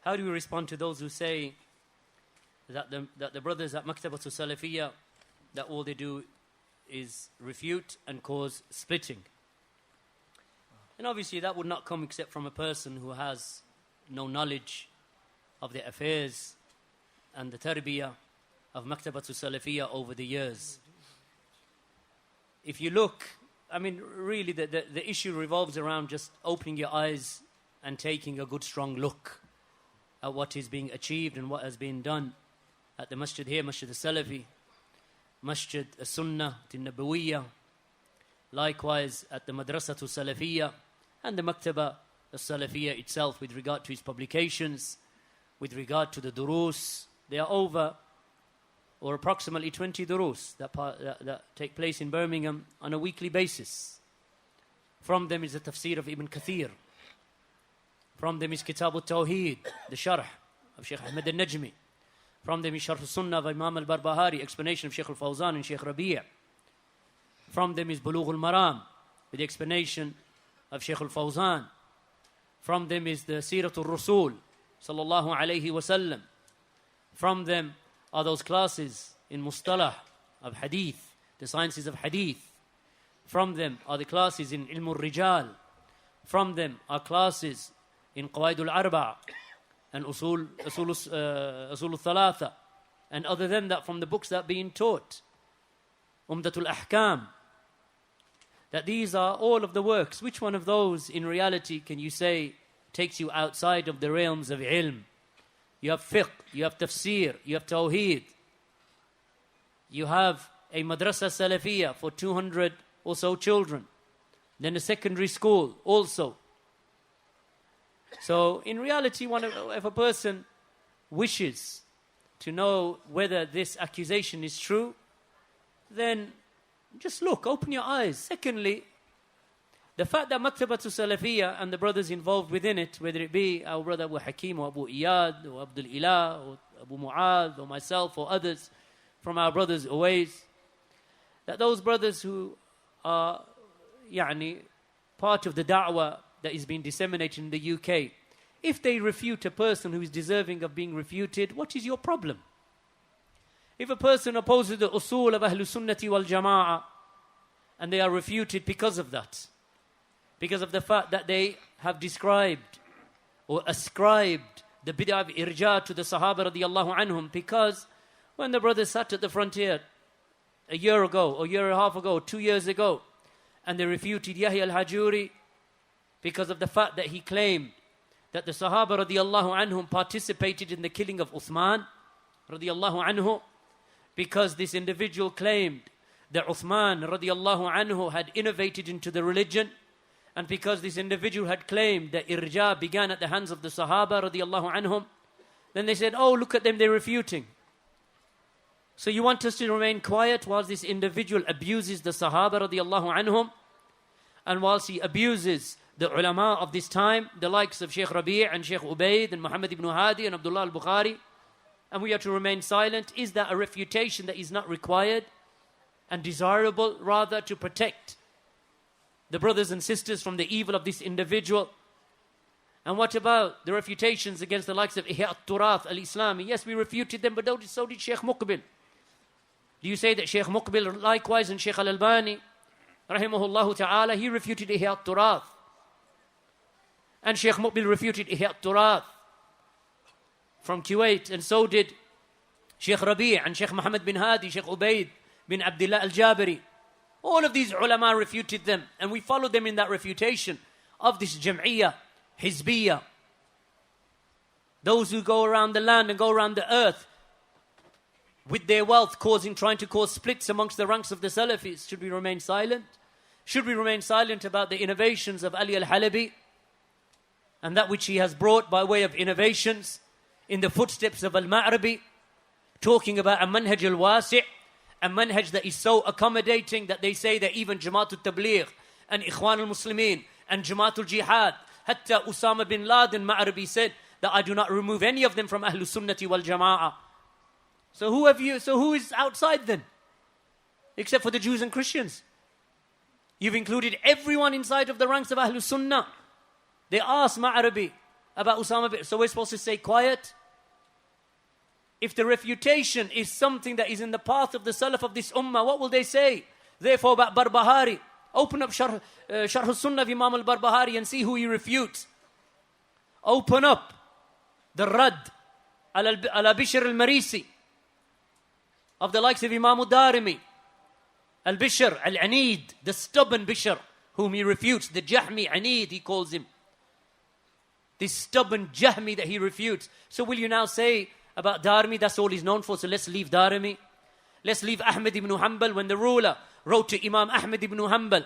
How do we respond to those who say that the brothers at Maktabatu Salafiyya, that all they do is refute and cause splitting? And obviously that would not come except from a person who has no knowledge of the affairs and the tarbiyah of Maktabatu Salafiyya over the years. If you look, I mean, really the issue revolves around just opening your eyes and taking a good strong look at what is being achieved and what has been done at the masjid here, Masjid Al-Salafi, Masjid Al-Sunnah Al-Nabawiyya, likewise at the Madrasatu Salafiyya and the Maktaba Al-Salafiyya itself with regard to its publications, with regard to the durus. There are over or approximately 20 durus that take place in Birmingham on a weekly basis. From them is the tafsir of Ibn Kathir. From them is Kitab al-Tawheed, the Sharh of Shaykh Ahmed al-Najmi. From them is Sharh al-Sunnah of Imām Al-Barbahārī, explanation of Shaykh Al-Fawzān and Shaykh Rabi'. From them is Bulugh al-Maram, with the explanation of Shaykh Al-Fawzān. From them is the Sirat al-Rasul, sallallahu alayhi wa sallam. From them are those classes in Mustalah of Hadith, the sciences of Hadith. From them are the classes in Ilm al-Rijal. From them are classes in Qawaid al-Arba' and Usul al-Thalatha. And other than that, from the books that are being taught, Umdatul Ahkam. That these are all of the works. Which one of those in reality can you say takes you outside of the realms of ilm? You have fiqh, you have tafsir, you have tawheed. You have a madrasa salafiyya for 200 or so children. Then a secondary school also. So in reality, if a person wishes to know whether this accusation is true, then just look, open your eyes. Secondly, the fact that Maktabatu Salafiyya and the brothers involved within it, whether it be our brother Abu Hakim or Abu Iyad or Abdul Ilah or Abu Mu'adh or myself or others from our brothers always, that those brothers who are part of the da'wah that is being disseminated in the UK, if they refute a person who is deserving of being refuted, what is your problem? If a person opposes the usul of Ahlus Sunnati wal Jama'ah and they are refuted because of that, because of the fact that they have described or ascribed the bid'ah of irja to the Sahaba radiyallahu anhum, because when the brothers sat at the frontier a year ago, or a year and a half ago, 2 years ago, and they refuted Yahya al-Hajuri because of the fact that he claimed that the Sahaba radiyallahu anhum participated in the killing of Uthman radiyallahu anhu, because this individual claimed that Uthman radiyallahu anhu had innovated into the religion, and because this individual had claimed that irja began at the hands of the Sahaba radiyallahu anhum, then they said, oh, look at them, they're refuting. So you want us to remain quiet whilst this individual abuses the Sahaba radiyallahu anhum, and whilst he abuses the ulama of this time, the likes of Shaykh Rabi' and Shaykh Ubaid and Muhammad ibn Hadi and Abdullah al-Bukhari, and we are to remain silent? Is that a refutation that is not required and desirable, rather to protect the brothers and sisters from the evil of this individual? And what about the refutations against the likes of Ihya al-Turath al-Islami? Yes, we refuted them, but so did Shaykh Muqbil. Do you say that Shaykh Muqbil likewise and Shaykh Al-Albani, rahimahullāh ta'ala, he refuted Ihya al-Turath? And Shaykh Muqbil refuted Ihya al-Turath from Kuwait, and so did Shaykh Rabi' and Shaykh Muhammad bin Hadi, Shaykh Ubaid bin Abdullah al-Jabiri. All of these ulama refuted them, and we followed them in that refutation of this jam'iyyah, hizbiyah. Those who go around the land and go around the earth with their wealth trying to cause splits amongst the ranks of the Salafis. Should we remain silent? Should we remain silent about the innovations of Ali al-Halabi and that which he has brought by way of innovations in the footsteps of Al-Ma'rabi, talking about a manhaj al-wasi', a manhaj that is so accommodating that they say that even Jamaatul Tabligh and Ikhwan al-Muslimin and Jamaatul Jihad, hatta Usama bin Laden, Ma'rabi said that I do not remove any of them from Ahlus Sunnati wal Jama'ah. So who is outside then? Except for the Jews and Christians. You've included everyone inside of the ranks of Ahlus Sunnah. They asked Ma'rabi, about Usama bin, so we're supposed to stay quiet? If the refutation is something that is in the path of the Salaf of this ummah, what will they say? Therefore about Barbahari, open up Sharh al-Sunnah of Imām Al-Barbahārī and see who he refutes. Open up the Rad ala Bishr al-Marisi of the likes of Imam Al-Darimi, Al-Bishr, Al-Anid, the stubborn Bishr, whom he refutes, the Jahmi, Anid he calls him. This stubborn Jahmi that he refutes. So will you now say about Darimi, that's all he's known for, so let's leave Darimi. Let's leave Ahmad ibn Hanbal. When the ruler wrote to Imam Ahmad ibn Hanbal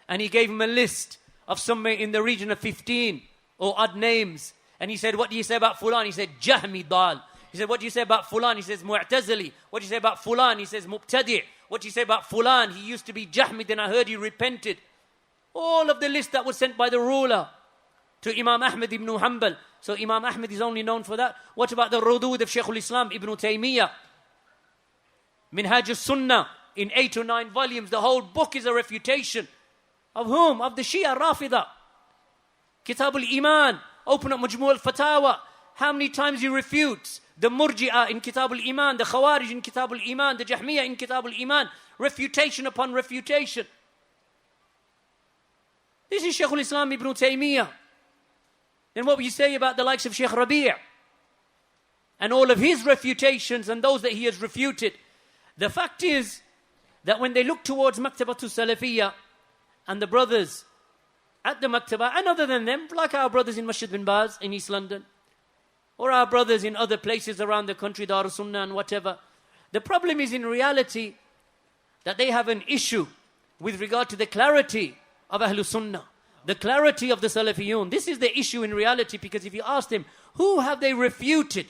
and he gave him a list of somewhere in the region of 15 or odd names, and he said, what do you say about Fulan? He said, Jahmi Dal. He said, what do you say about Fulan? He says, Mu'tazili. What do you say about Fulan? He says, Mubtadi'. What do you say about Fulan? He used to be Jahmi, then I heard he repented. All of the list that was sent by the ruler to Imam Ahmad ibn Hanbal. So Imam Ahmad is only known for that. What about the Rudud of Shaykh al-Islam Ibn Taymiyyah? Minhaj al-Sunnah in 8 or 9 volumes. The whole book is a refutation. Of whom? Of the Shia Rafida. Kitab al-Iman. Open up Majmu' al-Fatawa. How many times he refutes the Murji'ah in Kitab al-Iman, the Khawarij in Kitab al-Iman, the Jahmiyyah in Kitab al-Iman. Refutation upon refutation. This is Shaykh al-Islam Ibn Taymiyyah. Then what will you say about the likes of Shaykh Rabi' and all of his refutations and those that he has refuted? The fact is that when they look towards Maktabatu Salafiyya and the brothers at the Maktabah, and other than them, like our brothers in Masjid bin Baz in East London, or our brothers in other places around the country, Dar Sunnah and whatever, the problem is in reality that they have an issue with regard to the clarity of Ahlul Sunnah, the clarity of the Salafiyun. This is the issue in reality, because if you ask them, who have they refuted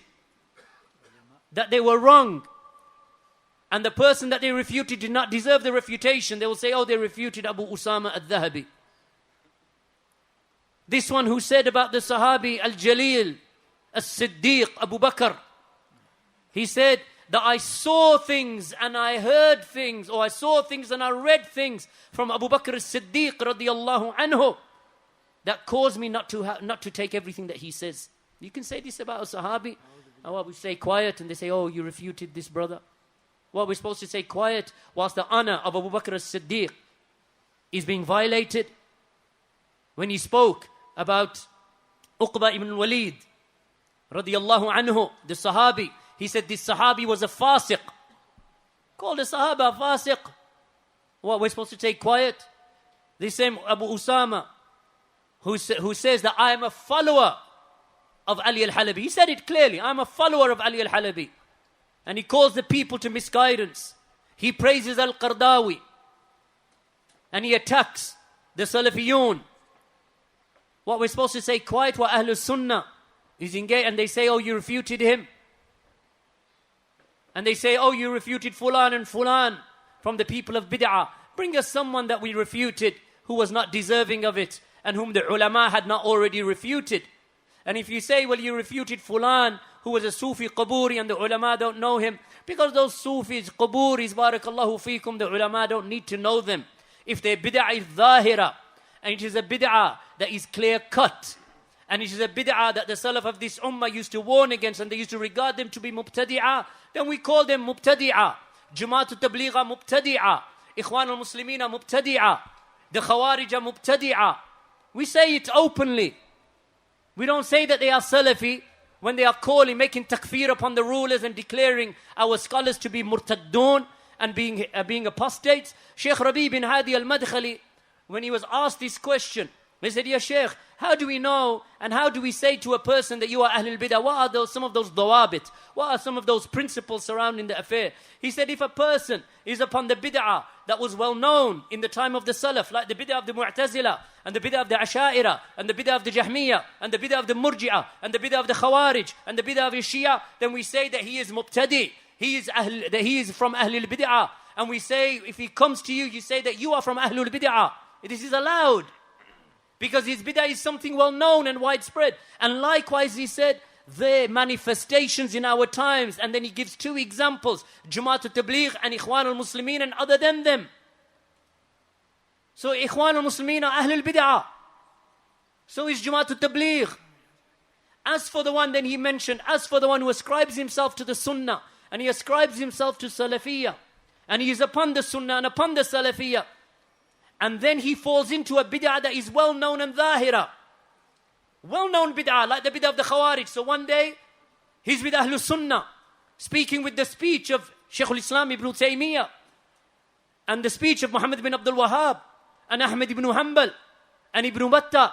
that they were wrong, and the person that they refuted did not deserve the refutation, they will say, oh, they refuted Abu Usama al-Dhahabi. This one who said about the Sahabi Al-Jalil, As-Siddiq, Abu Bakr, he said that I saw things and I heard things, or I saw things and I read things from Abu Bakr As-Siddiq radiyallahu anhu that caused me not to take everything that he says. You can say this about a Sahabi. And what we say quiet, and they say, oh, you refuted this brother. What we're supposed to say quiet whilst the honor of Abu Bakr As-Siddiq is being violated. When he spoke about Uqba ibn Walid radiyallahu anhu, the Sahabi, he said this Sahabi was a fasiq. Called the Sahaba a fasiq. What, we're supposed to take quiet? The same Abu Usama who says that I am a follower of Ali al-Halabi. He said it clearly, I'm a follower of Ali al-Halabi. And he calls the people to misguidance. He praises Al-Qardawi. And he attacks the Salafiyun. What we're supposed to say quiet, what Ahlul Sunnah is engaged, and they say, oh, you refuted him. And they say, oh, you refuted Fulan and Fulan from the people of Bid'ah. Bring us someone that we refuted who was not deserving of it and whom the ulama had not already refuted. And if you say, well, you refuted Fulan who was a Sufi Qaburi and the ulama don't know him, because those Sufis, Qaburis, barakallahu feekum, the ulama don't need to know them. If their bid'ah is zahira, and it is a bid'ah that is clear cut, and it is a bid'ah that the Salaf of this ummah used to warn against, and they used to regard them to be mubtadi'ah, then we call them mubtadi'ah. Jama'at al-Tabligha mubtadi'ah. Ikhwan al-Muslimina mubtadi'ah. The Khawarija mubtadi'ah. We say it openly. We don't say that they are Salafi when they are calling, making takfir upon the rulers and declaring our scholars to be murtaddun and being apostates. Shaykh Rabi bin Hadi al-Madkhali, when he was asked this question, he said, Ya Shaykh, how do we know and how do we say to a person that you are Ahlul Bidah? What are some of those dawabit? What are some of those principles surrounding the affair? He said, if a person is upon the bid'ah that was well known in the time of the Salaf, like the bid'ah of the Mu'tazila, and the bid'ah of the Asha'ira, and the bid'ah of the Jahmiyyah, and the bid'ah of the Murji'ah, and the bid'ah of the Khawarij, and the bid'ah of the Shia, then we say that he is mubtadi, that he is from Ahlul Bid'ah. And we say, if he comes to you, you say that you are from Ahlul Bid'ah. This is allowed. Because his bid'ah is something well known and widespread. And likewise, he said, the manifestations in our times. And then he gives 2 examples, Jama'at al-Tabligh and Ikhwan al-Muslimin and other than them. So Ikhwan al-Muslimin are Ahlul Bid'ah. So is Jama'at al-Tabligh. As for the one, then he mentioned, as for the one who ascribes himself to the Sunnah, and he ascribes himself to Salafiyah, and he is upon the Sunnah and upon the Salafiyah, and then he falls into a bid'ah that is well known and dhahira. Well known bid'ah, like the bid'ah of the Khawarij. So one day, he's with Ahlul Sunnah, speaking with the speech of Shaykh al-Islam ibn Taymiyyah, and the speech of Muhammad bin Abdul Wahhab, and Ahmad ibn Hanbal, and Ibn Battah,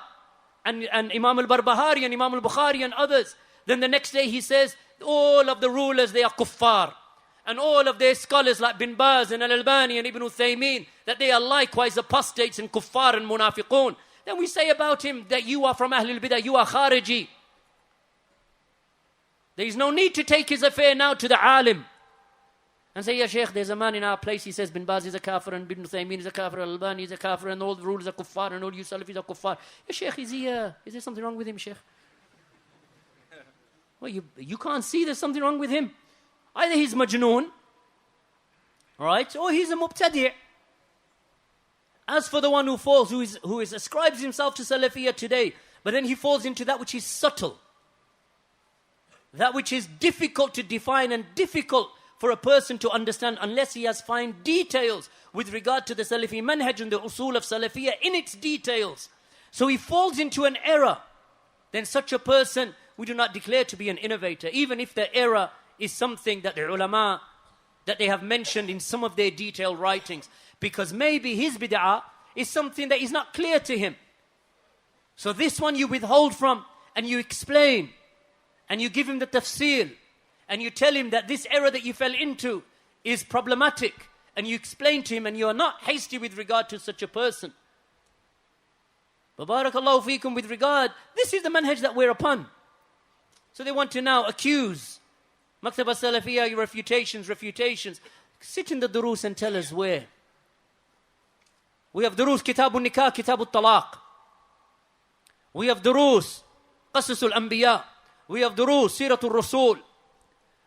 and Imām Al-Barbahārī, and Imām Al-Bukhari, and others. Then the next day he says, all of the rulers, they are kuffar. And all of their scholars like Bin Baz and Al-Albani and Ibn Uthaymeen, that they are likewise apostates and kuffar and munafiqun. Then we say about him that you are from Ahlul Bidah, you are Khariji. There is no need to take his affair now to the alim and say, yeah, Shaykh, there's a man in our place, he says Bin Baz is a kafir and Ibn Uthaymeen is a kafir, Al-Albani is a kafir, and all the rulers are kuffar and all you Salafis are kuffar. Yeah, Shaykh, is there something wrong with him, Shaykh? Well, you can't see there's something wrong with him. Either he's majnoon, right, or he's a mubtadi'. As for the one who falls, who ascribes himself to Salafiyah today, but then he falls into that which is subtle, that which is difficult to define and difficult for a person to understand unless he has fine details with regard to the Salafi manhaj and the usul of Salafiyah in its details. So he falls into an error. Then such a person we do not declare to be an innovator, even if the error is something that the ulama, that they have mentioned in some of their detailed writings, because maybe his bid'ah is something that is not clear to him. So this one you withhold from, and you explain, and you give him the tafsir, and you tell him that this error that you fell into is problematic, and you explain to him, and you are not hasty with regard to such a person. Barakallahu feekum, with regard, this is the manhaj that we're upon. So they want to now accuse Maktab al-Salafiyah, refutations. Sit in the durus and tell us where. We have durus, Kitab al-Nikah, Kitab al-Talaq. We have durus, Qasas al-Anbiya. We have durus, Sirat al-Rasul.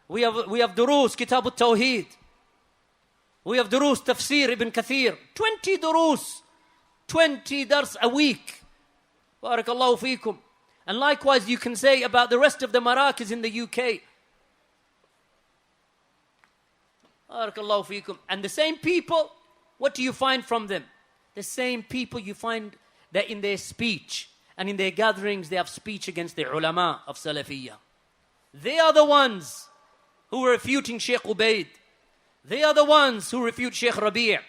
We have durus, Kitab al-Tawheed. We have durus, Tafsir Ibn Kathir. 20 durus, 20 dars a week. Barakallahu feekum. And likewise you can say about the rest of the marakis in the UK. Barakallahu feekum. And the same people, what do you find from them? The same people you find that in their speech and in their gatherings they have speech against the ulama of Salafiyah. They are the ones who are refuting Shaykh Ubaid. They are the ones who refute Shaykh Rabi'.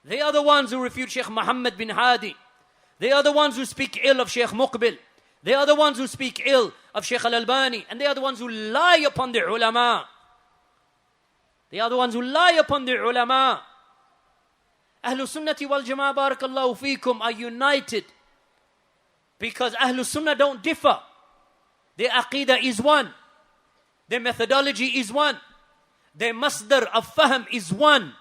They are the ones who refute Shaykh Muhammad bin Hadi. They are the ones who speak ill of Shaykh Muqbil. They are the ones who speak ill of Shaykh Al-Albani. And they are the ones who lie upon the ulama. They are the ones who lie upon the ulama. Ahlul Sunnati wal Jama'ah, barakallahu feekum, are united because Ahlul Sunnah don't differ. Their aqidah is one. Their methodology is one. Their masdar of fahm is one.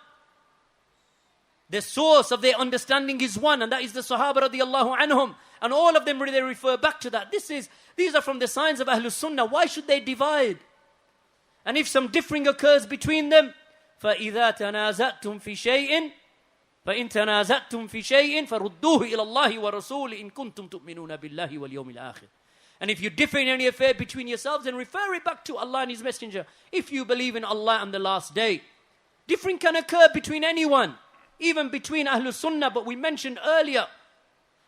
The source of their understanding is one, and that is the Sahaba radiyallahu anhum. And all of them, they refer back to that. These are from the signs of Ahlul Sunnah. Why should they divide? And if some differing occurs between them, فَإِذَا تَنَازَأْتُمْ فِي شَيْءٍ فَإِن تَنَازَأْتُمْ فِي شَيْءٍ فَرُدُّوهُ إِلَى اللَّهِ وَرَسُولِهِ إِن كُنتُمْ تُؤْمِنُونَ بِاللَّهِ وَالْيَوْمِ الْآخِرِ. And if you differ in any affair between yourselves, then refer it back to Allah and His Messenger. If you believe in Allah and the last day. Differing can occur between anyone, even between Ahlul Sunnah. But we mentioned earlier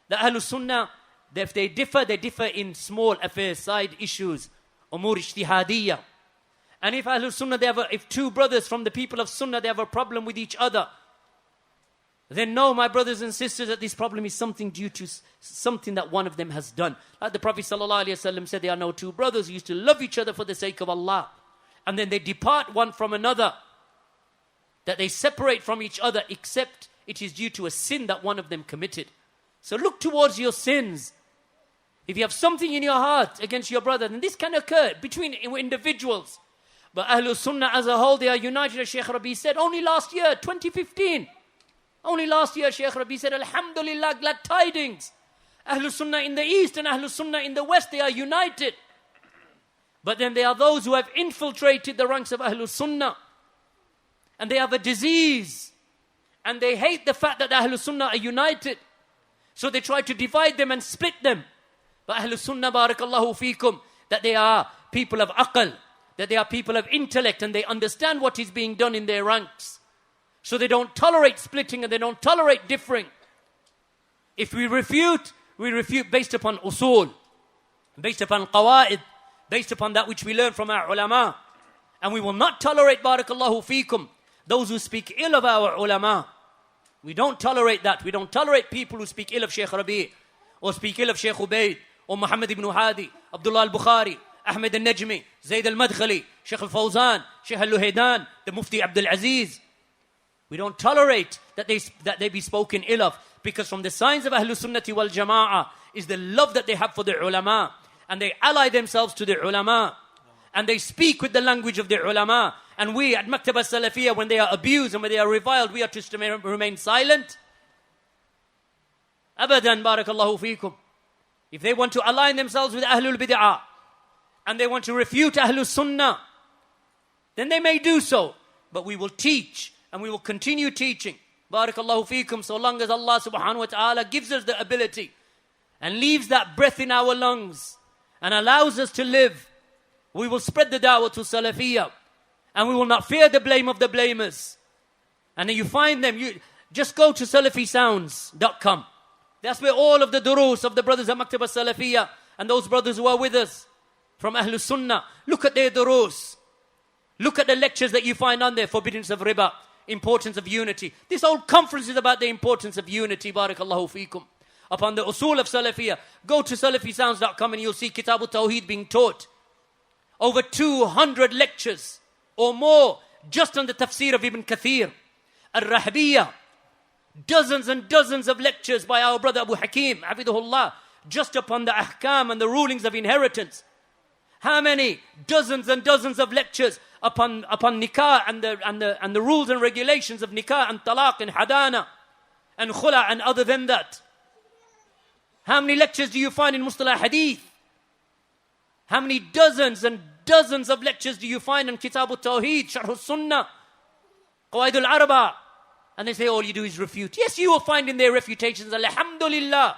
that Ahlul Sunnah, if they differ in small affairs, side issues, umur ijtihadiyya. And if Ahlul Sunnah, if two brothers from the people of Sunnah, they have a problem with each other, then know, my brothers and sisters, that this problem is something due to something that one of them has done. Like the Prophet ﷺ said, there are no two brothers who used to love each other for the sake of Allah, and then they depart one from another, that they separate from each other, except it is due to a sin that one of them committed. So look towards your sins. If you have something in your heart against your brother, then this can occur between individuals. But Ahlul Sunnah as a whole, they are united, as Shaykh Rabi said, only last year, 2015. Only last year, Shaykh Rabi said, Alhamdulillah, glad tidings. Ahlul Sunnah in the east and Ahlul Sunnah in the west, they are united. But then there are those who have infiltrated the ranks of Ahlul Sunnah. And they have a disease. And they hate the fact that the Ahlul Sunnah are united. So they try to divide them and split them. But Ahlul Sunnah, barakallahu feekum, that they are people of aql, that they are people of intellect, and they understand what is being done in their ranks. So they don't tolerate splitting and they don't tolerate differing. If we refute based upon usul, based upon qawaid, based upon that which we learn from our ulama. And we will not tolerate, barakallahu feekum, those who speak ill of our ulama. We don't tolerate that. We don't tolerate people who speak ill of Shaykh Rabi', or speak ill of Shaykh Ubaid, or Muhammad ibn Hadi, Abdullah al-Bukhari, Ahmed al-Najmi, Zayd al-Madkhali, Shaykh Al-Fawzān, Shaykh Al-Luhaydan, the Mufti Abdul Aziz. We don't tolerate that they be spoken ill of, because from the signs of Ahlus Sunnati wal Jama'ah is the love that they have for the ulama, and they ally themselves to the ulama, and they speak with the language of the ulama. And we at Maktaba Salafiyah, when they are abused and when they are reviled, we are to remain silent. Abadan, barakallahu feekum. If they want to align themselves with Ahlul Bid'ah and they want to refute Ahlul Sunnah, then they may do so. But we will teach and we will continue teaching, barakallahu feekum, so long as Allah subhanahu wa ta'ala gives us the ability and leaves that breath in our lungs and allows us to live. We will spread the da'wah to Salafiyah, and we will not fear the blame of the blamers. And then you find them, you just go to salafisounds.com. That's where all of the durus of the brothers at Maktaba Salafiyah and those brothers who are with us from Ahlul Sunnah, look at their durus. Look at the lectures that you find on there, forbiddance of riba, importance of unity. This whole conference is about the importance of unity, barakallahu feekum. Upon the usul of Salafiyah, go to salafisounds.com and you'll see Kitab al-Tawheed being taught. Over 200 lectures or more just on the tafsir of Ibn Kathir, Al-Rahbiyah, dozens and dozens of lectures by our brother Abu Hakim, hafidhahullah, just upon the ahkam and the rulings of inheritance. How many? Dozens and dozens of lectures upon nikah and the rules and regulations of nikah and talaq and hadana and khula and other than that. How many lectures do you find in Mustalah Hadith? How many dozens and dozens of lectures do you find in Kitab al-Tawheed, Sharh al-Sunnah, Qawaid al-Arba? And they say all you do is refute. Yes, you will find in their refutations, alhamdulillah.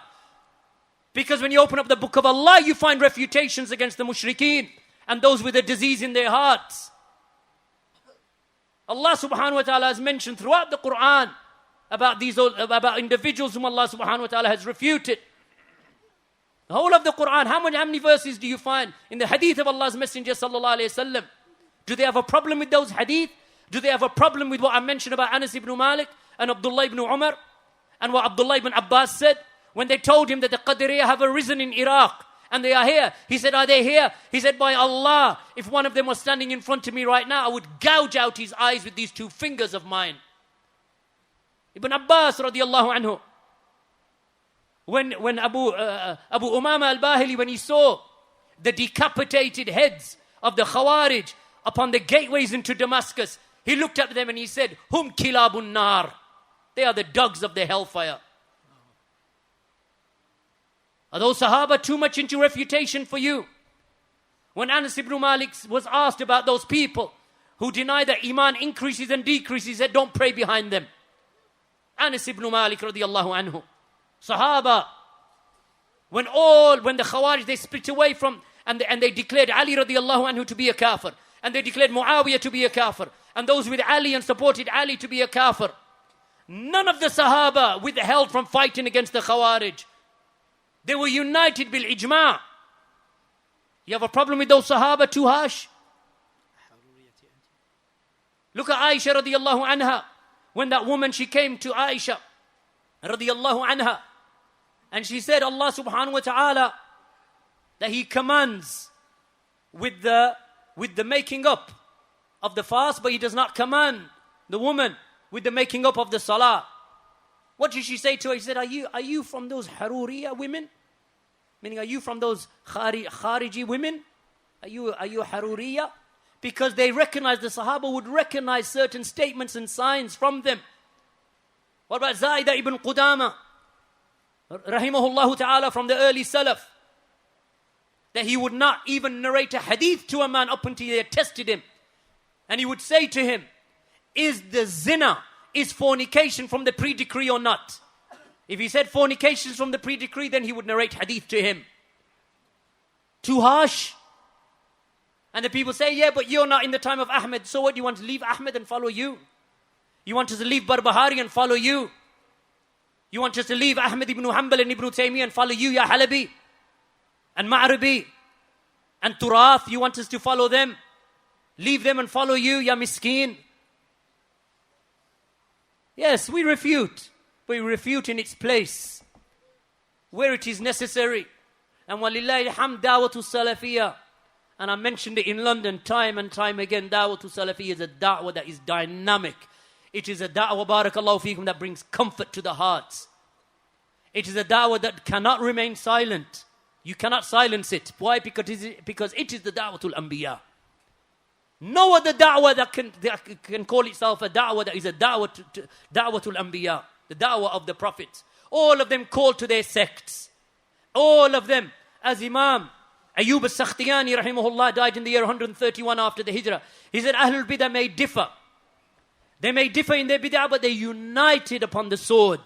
Because when you open up the book of Allah, you find refutations against the mushrikeen and those with a disease in their hearts. Allah subhanahu wa ta'ala has mentioned throughout the Qur'an about individuals whom Allah subhanahu wa ta'ala has refuted. The whole of the Qur'an, how many verses do you find in the hadith of Allah's Messenger sallallahu alayhi wa sallam? Do they have a problem with those hadith? Do they have a problem with what I mentioned about Anas ibn Malik and Abdullah ibn Umar and what Abdullah ibn Abbas said when they told him that the Qadiriyah have arisen in Iraq and they are here? He said, are they here? He said, by Allah, if one of them was standing in front of me right now, I would gouge out his eyes with these two fingers of mine. Ibn Abbas radiallahu anhu, when Abu Umama Al-Bahili, when he saw the decapitated heads of the Khawarij upon the gateways into Damascus, he looked at them and he said, Hum kilabun nar. They are the dogs of the hellfire. Are those Sahaba too much into refutation for you? When Anas ibn Malik was asked about those people who deny that Iman increases and decreases, he said, don't pray behind them. Anas ibn Malik radiallahu anhu. Sahaba, when the Khawarij, they split away from, and they declared Ali radiallahu anhu to be a kafir, and they declared Muawiyah to be a kafir, and those with Ali and supported Ali to be a kafir. None of the Sahaba withheld from fighting against the Khawarij. They were united bil ijma'. You have a problem with those Sahaba too harsh? Look at Aisha radiallahu anha. When that woman, she came to Aisha radiallahu anha, and she said, Allah subhanahu wa ta'ala, that He commands with the making up of the fast, but He does not command the woman with the making up of the salah. What did she say to her? She said, are you from those Haruriya women? Meaning, are you from those Khariji women? Are you Haruriya? Because they recognized, the Sahaba would recognize certain statements and signs from them. What about Zaida ibn Qudama, rahimahullāh ta'ala, from the early Salaf? That he would not even narrate a hadith to a man up until they had tested him. And he would say to him, is the zina, is fornication from the pre-decree or not? If he said fornication is from the pre-decree, then he would narrate hadith to him. Too harsh? And the people say, yeah, but you're not in the time of Ahmed. So what, do you want to leave Ahmed and follow you? You want us to leave Barbahari and follow you? You want us to leave Ahmed ibn Hanbal and Ibn Taymiyyah and follow you, Ya Halabi? And Ma'rabi? And Turath, you want us to follow them? Leave them and follow you, Ya Miskeen? Yes, we refute. But we refute in its place, where it is necessary. And walillahi alhamd, da'watu salafiyah. And I mentioned it in London time and time again. Da'watu salafiyah is a da'wah that is dynamic. It is a da'wah, barakallahu feekum, that brings comfort to the hearts. It is a da'wah that cannot remain silent. You cannot silence it. Why? Because it is the da'watul anbiya. No other da'wah that can call itself a da'wah that is a da'watul anbiya. The da'wah of the prophets. All of them called to their sects. All of them. As Imām Ayyub al-Sakhtiyani rahimahullāh died in the year 131 after the Hijrah. He said, Ahlul Bidah may differ. They may differ in their bid'ah, but they're united upon the sword.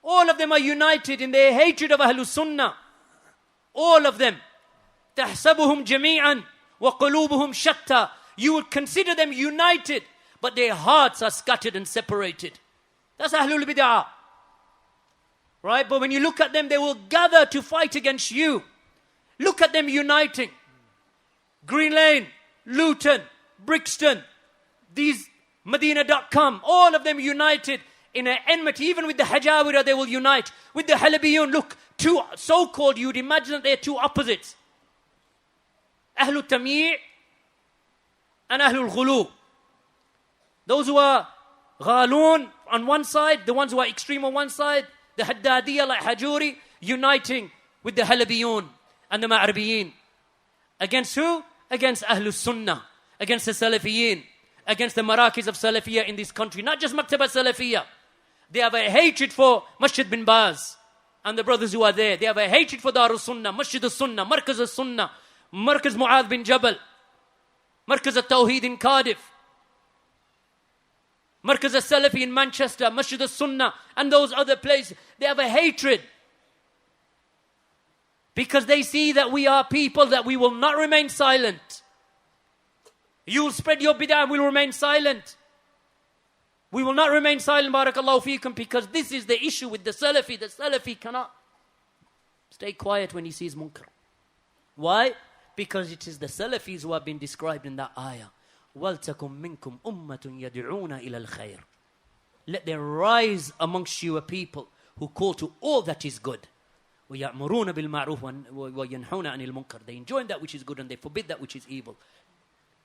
All of them are united in their hatred of Ahlul Sunnah. All of them. تَحْسَبُهُمْ جَمِيعًا وَقُلُوبُهُمْ شَتَّى. You would consider them united, but their hearts are scattered and separated. That's Ahlul Bid'ah. Right? But when you look at them, they will gather to fight against you. Look at them uniting. Green Lane, Luton, Brixton, these Medina.com, all of them united in an enmity. Even with the Hajawira, they will unite. With the Halabiyun, look, two so-called, you'd imagine that they're two opposites. Ahlul Tamyi' and Ahlul Ghulu. Those who are Ghalun on one side, the ones who are extreme on one side, the Haddadiyya like Hajuri, uniting with the Halabiyun and the Ma'rabiyin. Against who? Against Ahlul Sunnah, against the Salafiyin, against the Marakis of Salafiyya in this country. Not just Maktabat Salafiyya. They have a hatred for Masjid bin Baz and the brothers who are there. They have a hatred for Darul Sunnah, Masjid al-Sunnah, Markaz al-Sunnah, Markaz Mu'adh bin Jabal, Markaz al-Tawheed in Cardiff, Markaz al-Salafi in Manchester, Masjid al-Sunnah, and those other places. They have a hatred because they see that we are people that we will not remain silent. You will spread your bid'ah and we will remain silent. We will not remain silent, barakallahu feekum, because this is the issue with the Salafi. The Salafi cannot stay quiet when he sees munkar. Why? Because it is the Salafis who have been described in that ayah. وَلْتَكُمْ مِنْكُمْ أُمَّةٌ يَدْعُونَ إِلَى الْخَيْرِ. Let there rise amongst you a people who call to all that is good. وَيَأْمُرُونَ بِالْمَعْرُوفِ وَيَنْحُونَ عَنِ الْمُنْكَرِ. They enjoin that which is good and they forbid that which is evil.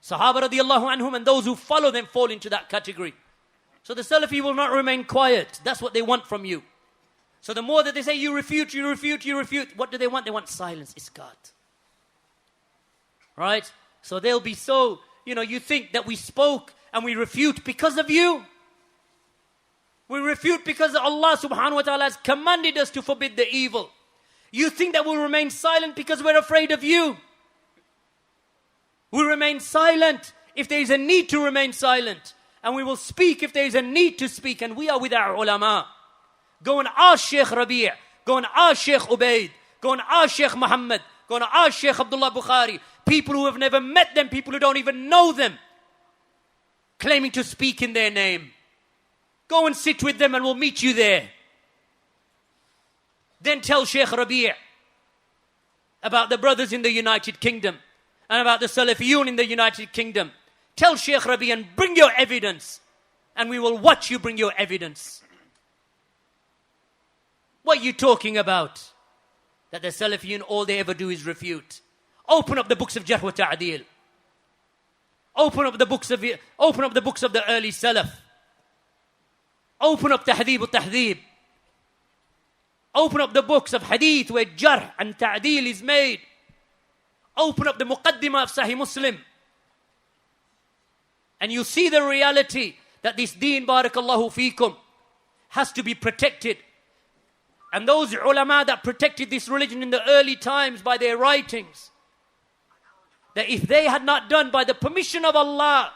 Sahaba radiallahu anhum and those who follow them fall into that category. So the Salafi will not remain quiet. That's what they want from you. So the more that they say you refute, you refute, you refute, what do they want? They want silence, iskat. Right? So they'll be so, you think that we spoke and we refute because of you. We refute because Allah subhanahu wa ta'ala has commanded us to forbid the evil. You think that we'll remain silent because we're afraid of you. We remain silent if there is a need to remain silent. And we will speak if there is a need to speak. And we are with our ulama. Go and ask Shaykh Rabi'. Go and ask Shaykh Ubaid. Go and ask Shaykh Muhammad. Go and ask Shaykh Abdullah Bukhari. People who have never met them. People who don't even know them. Claiming to speak in their name. Go and sit with them and we'll meet you there. Then tell Shaykh Rabi' about the brothers in the United Kingdom. And about the Salafiyun in the United Kingdom. Tell Shaykh Rabi' and bring your evidence. And we will watch you bring your evidence. What are you talking about? That the Salafiyun, all they ever do is refute. Open up the books of Jarh wa Ta'deel. Open up the books of the early Salaf. Open up Tahdhib al-Tahdhib. Open up the books of Hadith where Jarh and Ta'deel is made. Open up the Muqaddimah of Sahih Muslim. And you see the reality that this deen, barakallahu feekum, has to be protected. And those ulama that protected this religion in the early times by their writings, that if they had not done by the permission of Allah,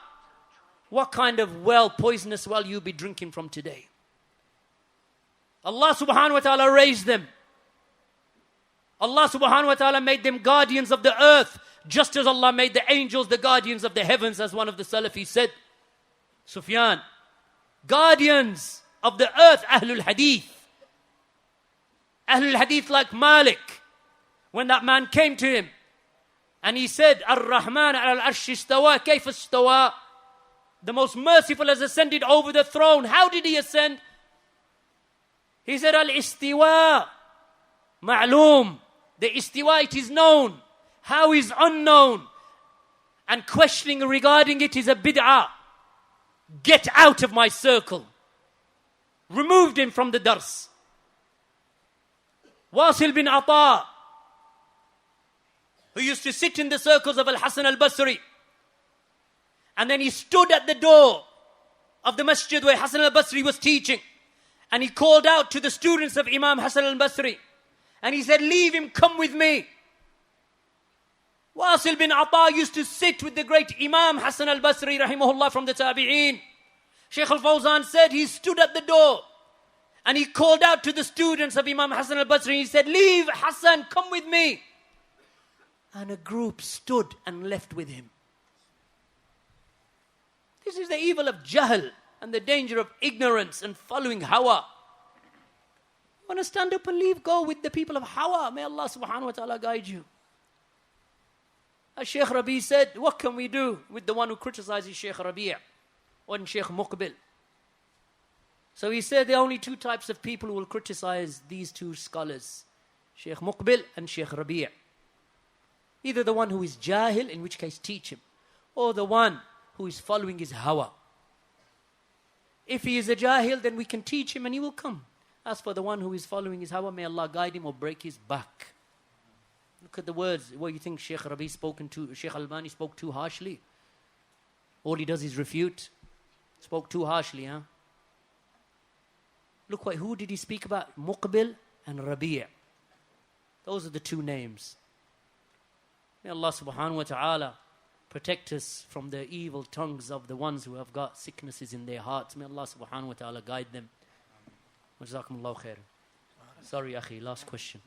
what kind of poisonous well you'll be drinking from today? Allah subhanahu wa ta'ala raised them. Allah subhanahu wa ta'ala made them guardians of the earth, just as Allah made the angels the guardians of the heavens, as one of the Salafis said. Sufyan, guardians of the earth, Ahlul Hadith. Ahlul Hadith like Malik, when that man came to him and he said, Ar-Rahman al-Arsh istawa, kayfa istawa? The most merciful has ascended over the throne. How did he ascend? He said, Al-Istiwa ma'loom. The istiwa, it is known. How is unknown? And questioning regarding it is a bid'ah. Get out of my circle. Removed him from the dars. Wasil bin Ata, who used to sit in the circles of Al-Hasan Al-Basri, and then he stood at the door of the masjid where Hasan Al-Basri was teaching, and he called out to the students of Imam Hasan Al-Basri, and he said, leave him, come with me. Wasil bin Ata used to sit with the great Imam Hasan Al-Basri rahimahullāh from the Tabi'een. Shaykh Al-Fawzān said he stood at the door and he called out to the students of Imam Hasan Al-Basri. He said, leave Hasan, come with me. And a group stood and left with him. This is the evil of jahl and the danger of ignorance and following hawa. You want to stand up and leave, go with the people of hawa. May Allah subhanahu wa ta'ala guide you. As Shaykh Rabi said, what can we do with the one who criticizes Shaykh Rabi' or Shaykh Muqbil? So he said there are only two types of people who will criticize these two scholars, Shaykh Muqbil and Shaykh Rabi'. Either the one who is jahil, in which case teach him, or the one who is following his hawa. If he is a jahil, then we can teach him and he will come. As for the one who is following his hawa, may Allah guide him or break his back. Look at the words. What you think Shaykh Rabi Shaykh Albani spoke too harshly? All he does is refute. Spoke too harshly, huh? Look, who did he speak about? Muqbil and Rabi'. Those are the two names. May Allah subhanahu wa ta'ala protect us from the evil tongues of the ones who have got sicknesses in their hearts. May Allah subhanahu wa ta'ala guide them. Jazakumullahu khair. Sorry, akhi, last question.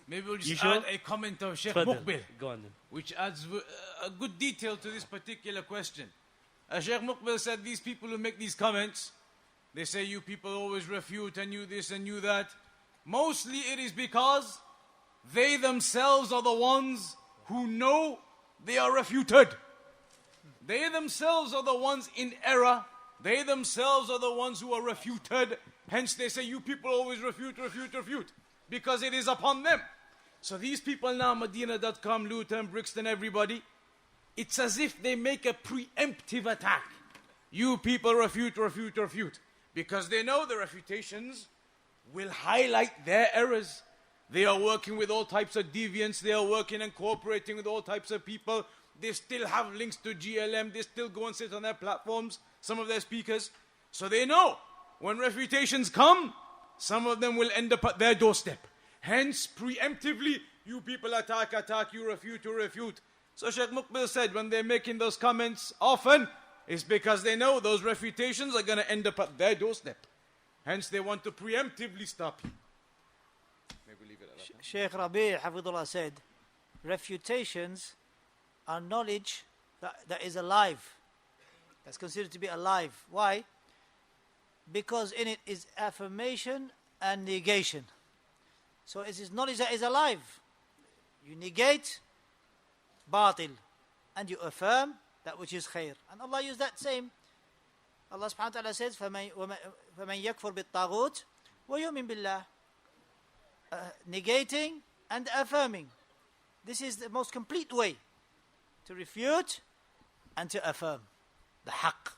Maybe we'll just add a comment of Shaykh Muqbil, go on then, which adds a good detail to this particular question. Shaykh Muqbil said these people who make these comments, they say you people always refute and you this and you that. Mostly it is because they themselves are the ones who know they are refuted. They themselves are the ones in error. They themselves are the ones who are refuted. Hence they say you people always refute. Because it is upon them. So these people now, Medina.com, Luton, Brixton, everybody, it's as if they make a preemptive attack. You people refute. Because they know the refutations will highlight their errors. They are working with all types of deviants. They are working and cooperating with all types of people. They still have links to GLM. They still go and sit on their platforms, some of their speakers. So they know when refutations come, some of them will end up at their doorstep. Hence, preemptively, you people attack, you refute. So Shaykh Muqbil said when they're making those comments often, it's because they know those refutations are going to end up at their doorstep. Hence, they want to preemptively stop you. Maybe leave it at that. Shaykh Rabi' Hafidullah said, refutations are knowledge that is alive. That's considered to be alive. Why? Because in it is affirmation and negation. So it is knowledge that is alive. You negate batil and you affirm that which is khair. And Allah used that same. Allah subhanahu wa ta'ala says, فَمَنْ يَكْفُرْ بِالطَّاغُوتِ وَيُؤْمِنْ بِاللَّهِ. Negating and affirming. This is the most complete way to refute and to affirm the haqq.